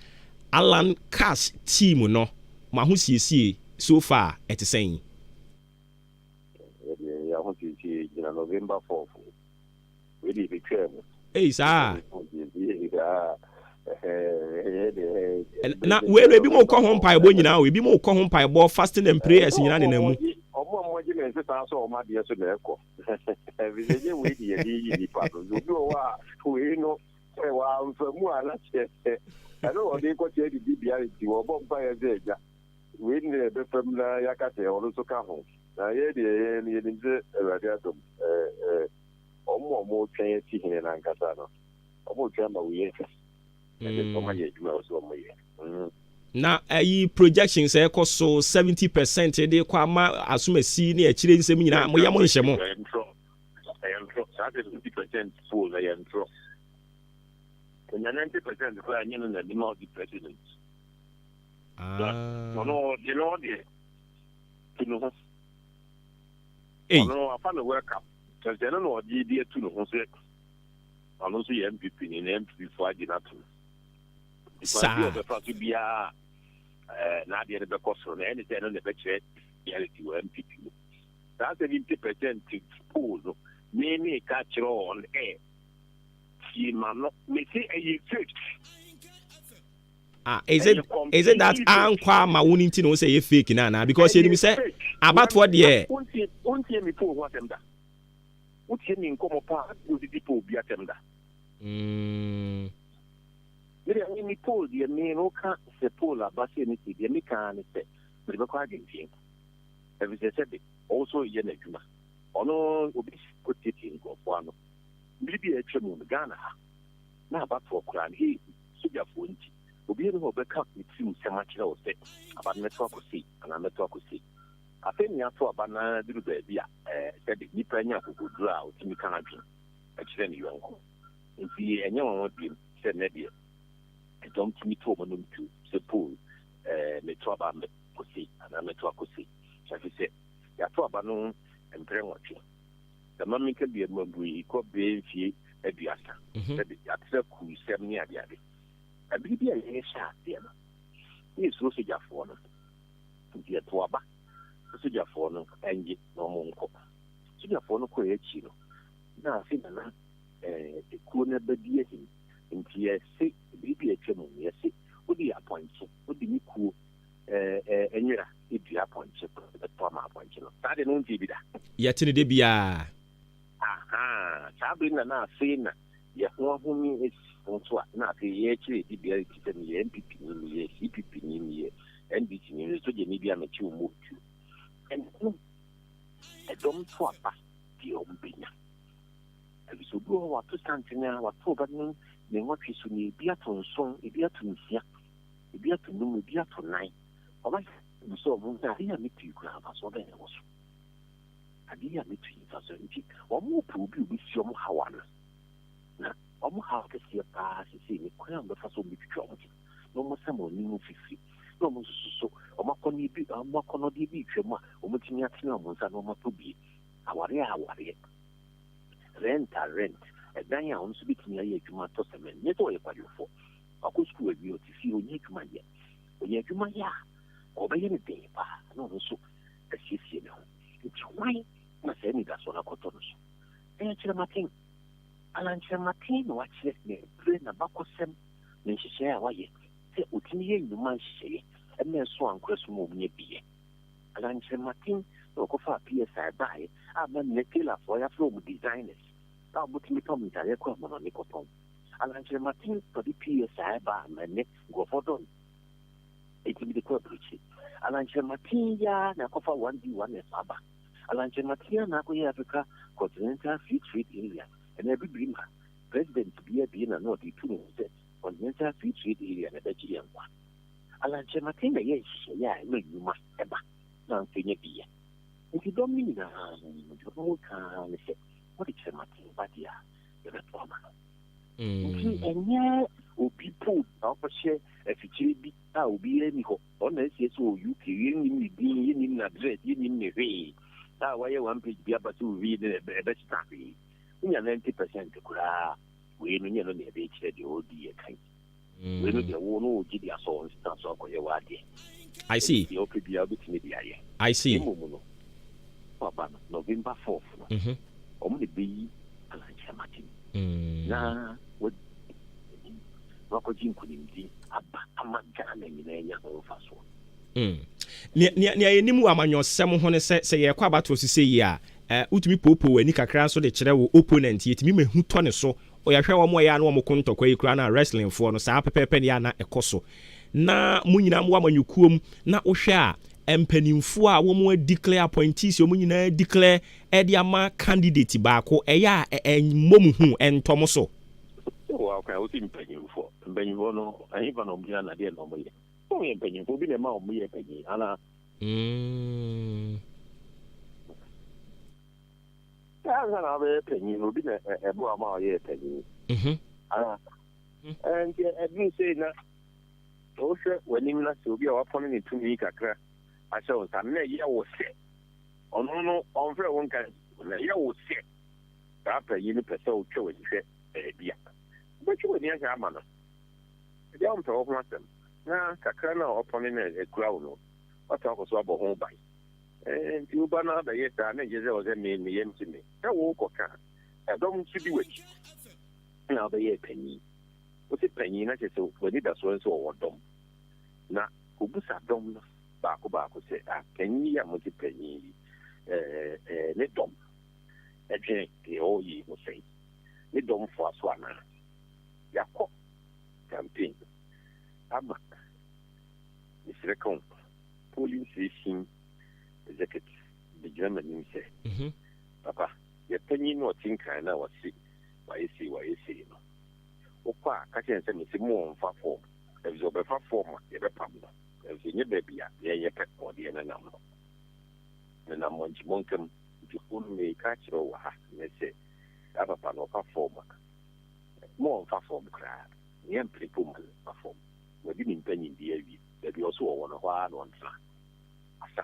Alan Cash team no ma ho siesie so far etesen ya ho siesie jina November 4 we dey be clear sir na we bi mo kọ ho mpa ebo nyina we bi mo kọ ho mpa ebo fasting and prayers nyina ne namu omo je me se ta so o ma de so na eko eviseje we di yi di pa do bi o wa we no e wa nfamu ala che I know what they got here the BBI or bomb fire there. We need a from the Yakate or also come. Now, yeah, the radiatum more train sitting in Ancasano. Almost remember we na projections e cost so 70% de kwa ma assume si na chire nsem nyina mo ya mo nhye mo I am 70% full I am drop. And 90% for any of the president. No, you know, Hey. No, I found a welcome. Because they don't know the idea to know who's it. I don't see MPP in MPP for I did not. It's the first to be a Nadia the cost on anything on the budget reality or MPP. That's an 50% pool. Maybe catch on air. She man, me say a fake. Is it that Ankwa Mawuninti no say you fake na because you say about what the won't hear me for what them da. Won't hear me come apart with the people be at them da. Mm. Me poll the me no can say poll about anything. The me can say me be quite thing. Every said also ye na juma. Ono obi ko tete ngo fo ano. Bibi e twem no Ghana ha. Na about for Quran he suja fo nti. Obi no ho be ka team sema kire o se about network ko see and network ko see. Afeni ato abana diru ba bia said ni panya kokudura o timi kan adwen. E kire ni yonko. Nti enye won bi se na dia. E dom timi to mo no mtu se pool network ba me ko see and network ko see. Chafi se ya to abano empre nwotwe. The mammy can be a mabui, could be a aduasa. At the cool 7 years. I believe a shot there. He is also your phone. Dear Tuaba, Suja phone, and yet no more. Suja phone, Coechino. Now, I think the corner be him. In TSC, BB a chemo, yes, would be appointed, would be cool. And you're if you appointed the former appointed. I don't know if yet in the Bia. Aha, Sabrina na saying ya who is on to not a actually the MPP ni CPP ni NDC ni so je media na chi move to and I don't talk about the ombina and so go what to santina what to but no ne what is ni bia to nson e bia to nsia e bia to no e bia to nine o ba so mo ta ya mi tu kra ba so be ne wo so adia me tu faso nti omo probi obi si omo hawana na omo ha ke si pa si ni kwa mbe faso bi twa omo no mo samo ni mu fifi no mo so omo koni bi omo kono di bi twemu a omo timi atena omo nsa no mo to bi aware rent dan ya omo so bi timi aye adwuma to semen ne to ye kwadwofo akọ school bi o ti fi onye adwuma ya obeye ne de pa no so asiesie ne ho it's why na se ni da so na kotono so chira matin alan chira matin wa chira ne pre na bakosem ne hihye a wa ye se otini ye nyuma hihye e na so ankreso mo nye biye alan chira matin no ko fa PSI bai a ma ne kila for ya from designers ta butimi to mi ta ye ko mo ni koton alan chira matin to di PSI ba ma ne go fodon it be the corporate alan chira matin ya na ko fa 1D1 e saba Alanche Matia na ko Africa Continental Free Trade Area and every dreamer president to be a being a not the two Continental Free Trade Area and the GM one. Alanche Matina, yes, yeah, no, you must ever not think it be. If you don't mean you can say, what is a Martin Badia? You're a former. And yeah, will be put up a share if it be out be any hope. Honest, yes, you can be in a dread in the way. That why one page be able to read the best stuff. We are 90% to cry. We know the beach that the old dear kind. We know the one give their songs, that's all for your wadi. I see. The OPB media. I see. November 4th. Only be a lunch Martin. Now, what Jim couldn't be a man in a fast. Nia enimu amanyosem ho ne se ye kwa abato sise yi a utumi popo ani kakra so de kire wo opponent yetimi mehu to ne so o ya hwe wo mo ya na wo mo kontokwa ikura na wrestling fo no saa pepepe ne ya na ekoso na munyina mo amanyukuom na wo hwe a empanimfo a wo mo declare appointees wo munyina declare e de ama candidate ba ko e ya mom hu entom so wa kwa uti mpanimfo no ahiba no bia na de no mo ye o ye mpanimfo bi na ma o mo ye panyi ana ana na be panyi no bi na ebo ama o ye panyi ana and edin say na o hwe wani na se obi a wapon ni tumi kakra asha o sa na ye wo se no on very one kind ya wo se ta pa yi ni pese o twa wani hwe bia but you wani ya ma no dia on to ho asem na kakra na opone na ekura wo no ota ko so abo ho bai nti uba na da yeta na jeze o ze me yem timi ya wo ko ka dom si bi wati na ba ye panyi o se panyi na che so wani da so nso wo dom na obusa dom no ba ko se panyi ya mo ti panyi ne dom eje ke o yi mo sei ne dom fo aso ana ya ko campaign ama isrekon police station executive the German nim say papa ye panyi no tinka na wasi wa esi no okwa ka chen se me si mo mfa form e zo be fa form ye be pam no e zo nye be bia ye pet ko de na nam no na mo nji monkam ju kun me ka chiro wa ha me se papa no fa form mo mfa form kra ye mplipo mo fa form we di min panyi bi awi e bi oso wo no hwa no ntra asa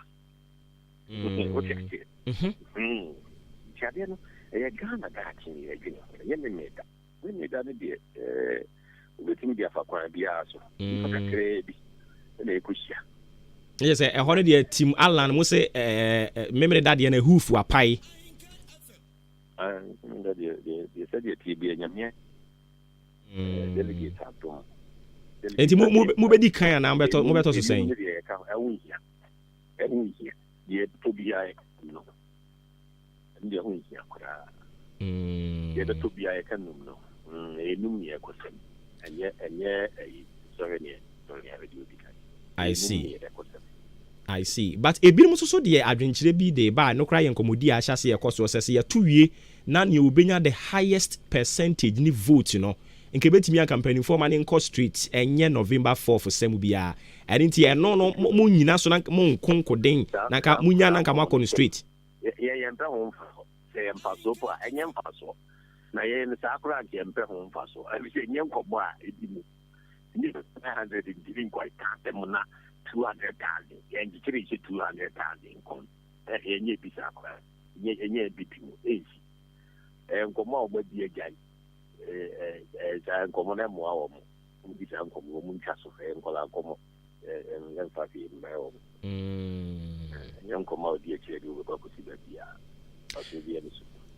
Chadiano, a Ghana Gatin, a Yemeda. We made that idea, waiting there for Quabiaso, Craby, and a Kushia. Yes, a holiday team Alan was a memory daddy and a hoof were pie. And they said it be a Yamia. Delegates have gone. And Mubedi Kaya now, but also saying, I won't hear. Yet to be I no. And the only here, yet to be I can no. A numia question. And yet, sorry, have a duty. I see. But a bit so dear adventure be the bar no crying commodia shall see a cost was a 2 year. None you will be the highest percentage ni vote, you know. In Quebec, me a campaign for man in Coast Street and November 4 for Semubia. I didn't hear no Munina so like Mon Conco Ding, Naka Munya Nakamako Street. Yeah, and home say and pass over and yam paso. Nayan Sakura and home paso. I was saying young Coboa, it didn't 900 didn't quite count them on 200,000 and the 200,000 con. And ye be Sakura, ye be easy. And come on with the again. As I come on them, wow, this uncle, woman, castle, and Colacomo, and young Papi in my own. Young come out, dear, you will go to the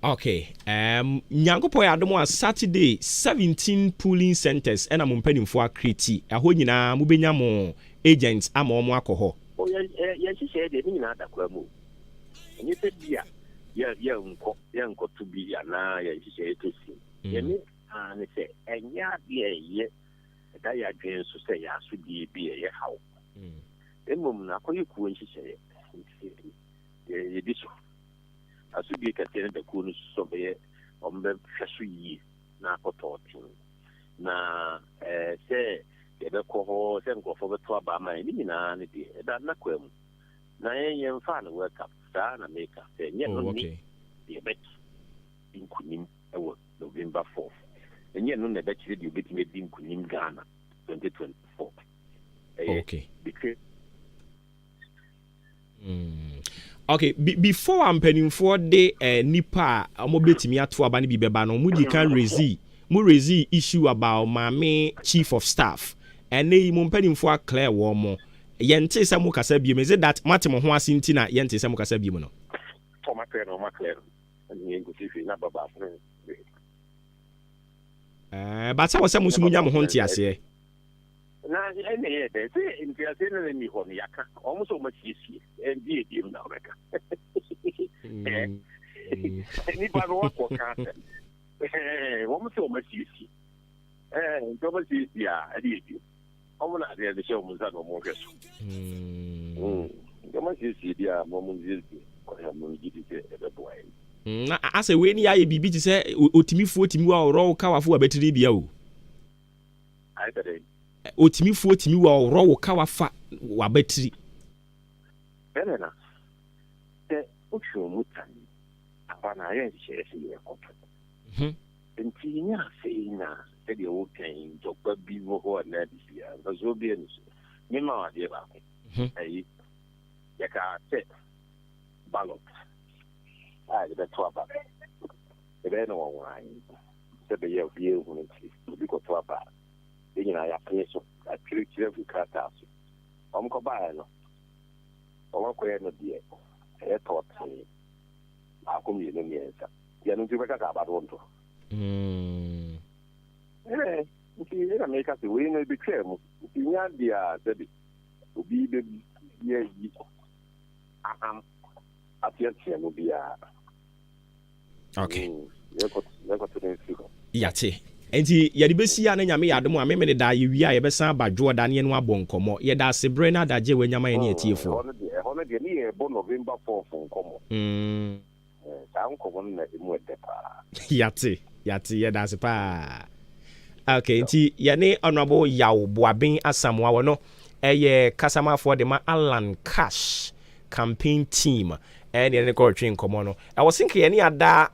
okay, Nyankopo Adomo Saturday 17 polling centers and I'm pending for a criti. A honina Mubenyamo agents am on alcohol. Oh, yes, she said, they mean that Quamu. And you said, young to be a na, she said to see. And say, and yet, that I dream to say, I should be a how. Then, Mum, I call you when she said, this I should be contained the coolness of a the Shasui, Nakotorting. Now, say, the cohort and go for the trouble, my Nina, that Naquem. Now, I am fine work up, son, and make up, and yet, okay, the bet in Kunim, November 4th. And yet, no, that you bet me in Kunim, Ghana, 2024. Okay. Because okay, before I'm penning for the Nipa, I'm obeying me at 2 abani bibebano, Mudi can raise issue about my main chief of staff. And they penning for a clear warm. Yente Samuka Sabi, is it that Matimo Sintina, Yente Samuka Sabi? For my clear, no, my clear. And you could see if not about but I was some Musumunyam Honti, I say. Now, any they say in the Azena on Yaka, almost so much easy, and be him now. Anybody walk or can't. Almost so much easy. And so much easy, I did you. I want to hear the show was not more. So much easy, dear, moment easy. I have no boy. I say, when I be to say, Otimi 40 or raw cow for a better review. I said, Otimi 40 or raw cow fat or better. Helena, the Uxu Mutan, upon I share a contract. And Tina saying, said the old king, Dr. Bivo, and that is here, the Zobians, Nima, dear, Yaka said, ballot. a yɛbɛ to aba yɛbɛ no wɔn sɛ bɛyɛ obi ehu ne ti obi kɔ to aba yɛn nyinaa yɛapene so akyerɛkyerɛ fi krataa so wɔn kɔbaeɛ no wɔn kɔyɛ no deɛ ɛyɛ tɔɔtee baako mmienu mmiɛnsa yɛn nti bɛka ka abado nto nti yɛn Amerika sɛ wei no ebetwa mu nti nya deɛ a sɛbi obi bɛbi yɛ yi aham ateatea mu biara. Okay. Yate. Enti yɛde bɛsi ya na nyame yɛ adom a memene da yɛwie a yɛbɛsan aba dwoɔ da ne yɛno abɔ nkɔmmɔ yɛda ase berɛ no adagye wanyama yɛ ne atiefo ɛhɔ no deɛ ne yɛbɔ November 4 nkɔmmɔ saa nkɔmmɔ no na ɛmu ɛdɛ paa yate yɛda ase paa. Okay, nti yɛne honorable Yaw Boaben Asamoah wɔ no ɛyɛ kasamafoɔ de ma Alan Cash campaign team and yɛne kɔretwe nkɔmmɔ no I was thinking yɛne ada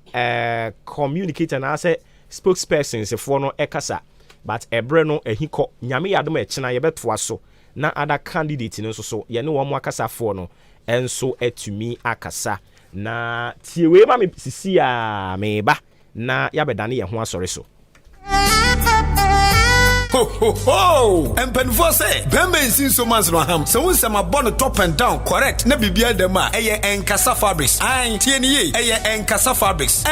communicator na sɛ spokespersons for no ekasa but ebre no ehiko nyame yadom ekena yebetoa so na other candidate no so ye ne wo mo akasa for no enso etumi akasa na tiewe ma me sisi a meba na yabedane ye ho asore so ho ho ho empenfo say bembe nsin so mans no ham so won sama born top and down correct na bibia dem a eye enkasa fabrics ai tie ni ye eye enkasa fabrics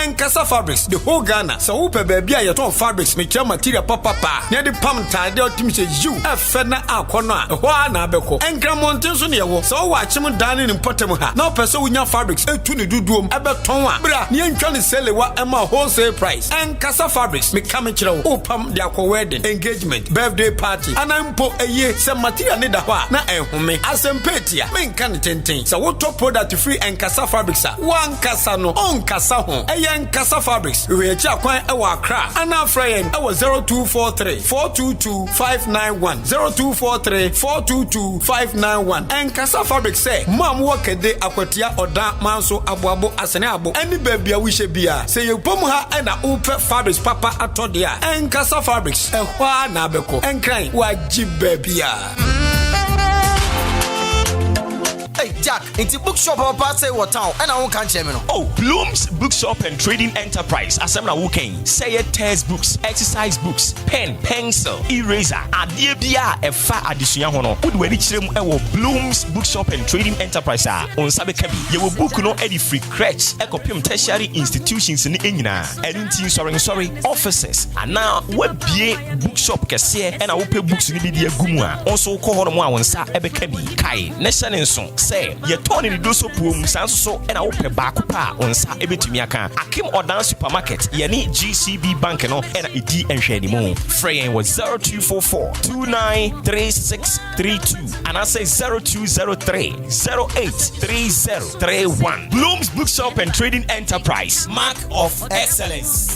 the whole Ghana so wo pe bia ye ton fabrics me kya material papa ne de pam tade otimi se you efe na akono a ho na abeko enkramonten so ne ye wo so wo achim dan ne potem ha na person wunya fabrics etu ne duduom ebeton a bra ne ntwa ne selewa ema wholesale price enkasa fabrics me kam kire wo pam de akọ wedding engagement birthday party anampo eye se material ne da ho a na ehome asempetia me nka ne tenten se wo top product free enkasa fabrics a wan kasa no on kasa ho eye enkasa fabrics we echi akwan e wa Accra ana frayen e wo 0243 422 591 0243 422 591 enkasa fabrics say mam wo kede akwatia oda manso aboabo asene abo ani babia wo hye bia se ye pom ha e na upe fabrics papa atode a enkasa fabrics e hwa na abeko enkran wajibe bia. Hey Jack, into bookshop papa say what town and I won't catch him. Oh, Bloom's Bookshop and Trading Enterprise. Asemna Woken. Say it test books, exercise books, pen, pencil, eraser. Adie bia e fa adisunya hono. Would we reach them Bloom's Bookshop and Trading Enterprise on sabe kabi. You will book no any free crèche. Ekopim tertiary institutions ni enyina. Anything sorry offices. And now we be bookshop kese and I will pay books ni bi dia gumwa. Also ko hono mo awonsa ebe kabi. Kai. Nation so. Say ye turn in the doso pum sanso and I open back pa on sa ebetumi aka Akim Odan supermarket ye ni GCB bank no and edi enhwe ni mo frame was 0244 293632 and I say 0203 083031 Bloom's Bookshop and Trading Enterprise, mark of excellence.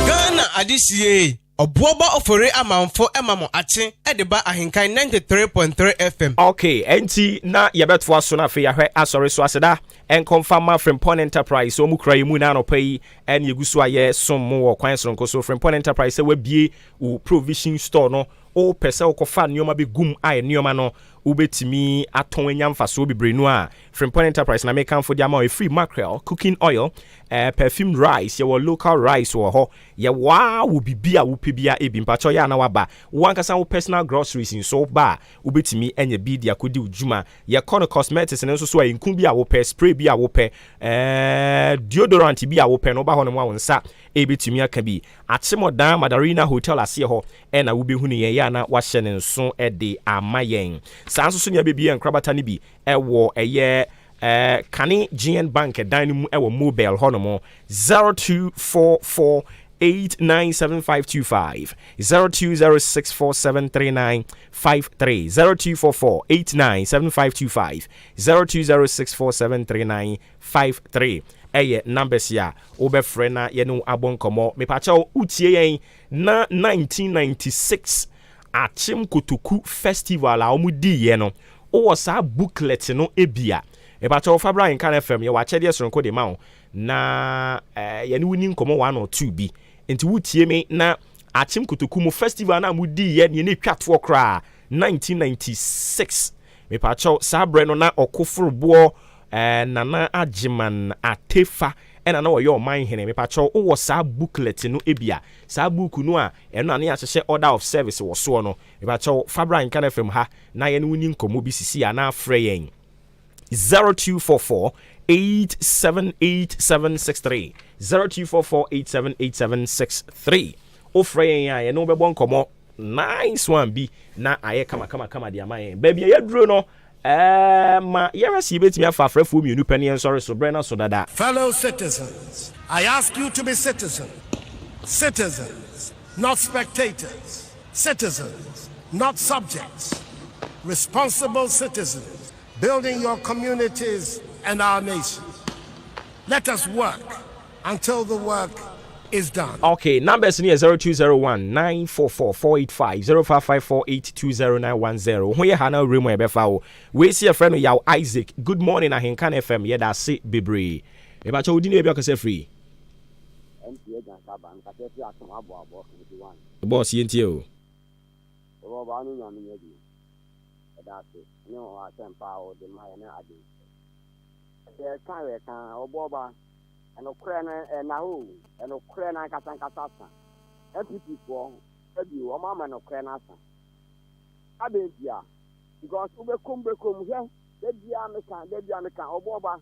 Ghana adisiye Obuoba ofore amanfo emamo ache edeba ahenkan 93.3 FM. Okay, enti na yebetwa so na fe yahwe asore so aseda en confirm Frimpon Enterprise o mu kra mu na no pai en yeguso aye som wo kwan so nko so Frimpon Enterprise we bie u provision store no o pese o kofa nioma be gum aye nioma no ubetimi aton anyamfa so bebre no a Frimpon Enterprise na make am for dia free mackerel, cooking oil, perfumed rice, your local rice wo ho ye wa wo bibia wo pebia ebi mpacho ya na waba wankasa wo personal groceries in so ba ubetimi enye bi dia kodi ujuma ye kono cosmetics ne so so enku bi a wo pe spray bi a wo pe deodorant bi a wo pe no ba ho no wa nsa ebetimi aka bi Achimodan Madarina Hotel ase ho e na wo behu ne ye ya na wa hye ne nso e de amayen sanso so nya bebi enkrabata ne bi e wo eye Kani GN Bank Dynamo ewo mobile honomo 0244 897525 0206473953 0244 897525 0206473953 eye numbers ya obefre na ye no abonkomo mepacha utie yen na 1996 Achim Kotoku Festival a omudi ye no o sa booklet no ebia ebacho Fabra Ahenkan FM ye wa chede sonko de ma na ye ni wini nkomo 1 or 2 bi enti wutie me na Achim Kotoku mu festival na mudi ye ne twatwo kra 1996 mepacho sabre no na okoforobo Nana Ajiman Atefa and I know your mind hene me pacho o sa booklet no ebia sa book no a eno ane ahye order of service wo so no me pacho Fabra Nkan FM ha na ye no wuni nkomo bi sisi ana afre yen 0244 878763 0244878763 ofre yen ya ye no be bon komo nice one bi na aye kama dia man baby ye duro no ma yara si betimi afa afrefo mi enu pani en sorry so brena so dada. Fellow citizens, I ask you to be citizens, not spectators, citizens, not subjects, responsible citizens, building your communities and our nation. Let us work until the work is done. Okay, numbers near 0201 944 485 0554 820 When you hana room where befa we see a friend yaw Isaac. Good morning, Ahenkan FM. Yeah, that's it, Bibri. Eba cho udini ebi akose free. Boss yenti o. Ba no nyame yedi. That's it. No asempa o de mai na ade. Kan oboba and Ukraine and now and Ukraine and Kasankasasa. MPP for you, or Mamma no Kranasa. Abia, because Ubekum here, they be American, or Boba.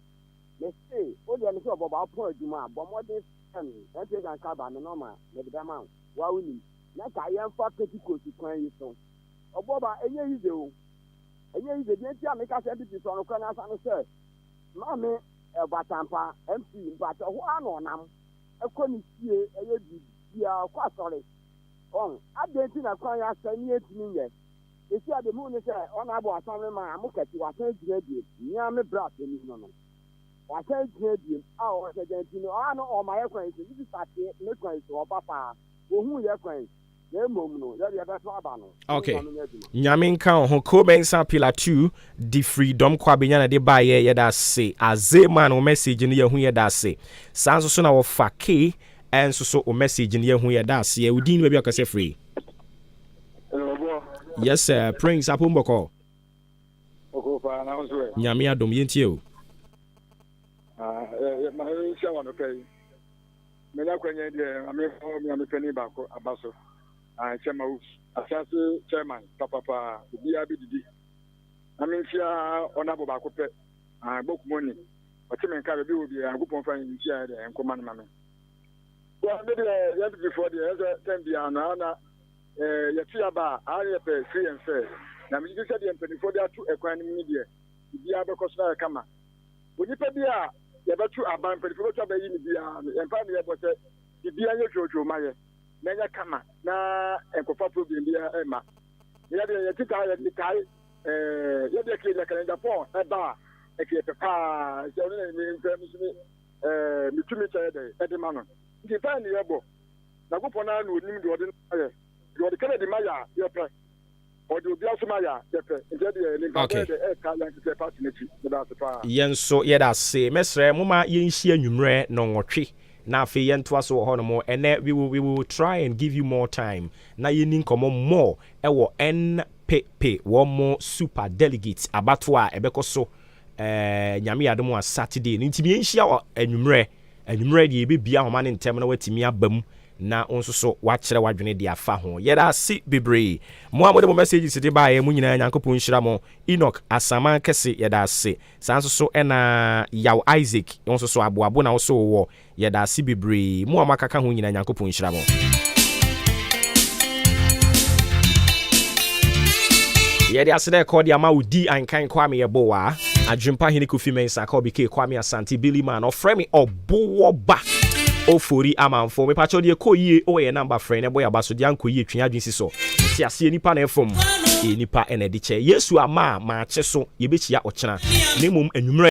They say, only a little about poor Juma, but more than and take a carbon and normal, maybe the amount. Why we need? Like I am for critical to claim you so. Or Boba, and you do. And you did not make us MPP on Kranasa and say, Mammy. Batampa MP but who are no nam a committee a sorry Argentina cry 10 years million. You see the moon is on our family man look at you I can't grade you near me brat no I can't grade you our Argentina I know all my acquaintances this is that make or papa who your acquaintance. Okay. Nyaminka on Kobensa Pillar 2, the freedom Quabiana de Baye Yada say, as a man or message in here who yada say. Sans so now fake and so message in here who yada say, we didn't maybe I can say free. Yes, sir. Prince Apumboko. Nyamia dom yentio. My shawan okay. Mena kwenye de ame penny bako abaso. Chairman, Assassin Chairman, Papa, Didi. I mean, honorable Bacope, book money, but Tim and Caribbean will be a group of friends here and command mammy. Well, maybe before the other 10 Diana, Yatiaba, I pay free and fair. Now, you said the 24 there to equine media, the Diaba Kama. When you pay the you have to abandon, but if you go to the and finally, the Diana Jojo Maya. Nanya kama na enkofa problem bia ema ya de tika ya nikai ya de kile kalenda po eba eke pepa je oni mi mi mitumi chede edemano ndi fa ni yebo na gopo na na onim de ode na ye de kale de maya ye pe ode obi asomaya ye pe ndi de ni ba de ka ya nke party nechi da sepa yenso ye da se mesre moma yenhia nwumre no nwotwe na fe yentoa so ho no mo ene we will try and give you more time na yenin komo more ewo NPP wo mo super delegates abato a ebekoso nyame adom a Saturday ntimi yenhia anwumre de ebebia homa ne ntem na watimi abam na onso so wachire wadwene de afa ho yeda si bebre mo amode mo messages de ba ye mu nyina nyankopon hira mo Enoch Asama kese yeda si sanso so ena yaw Isaac onso so aboabo na so wo yeda si bebre mo amakaka ho nyina nyankopon hira mo yedi asede call di ama udi ankan kwame yeboa adwempa hene kofi mensa ka obike kwame asante Billy man ofremi obowoba ofori amanfo me pacho de koyie o ye number friend e boy abaso de ankoyie twia adwinsi so ti ase nipa na efom nipa ene de che Yesu ama ma che so ye bechia ochena ne mum anwumre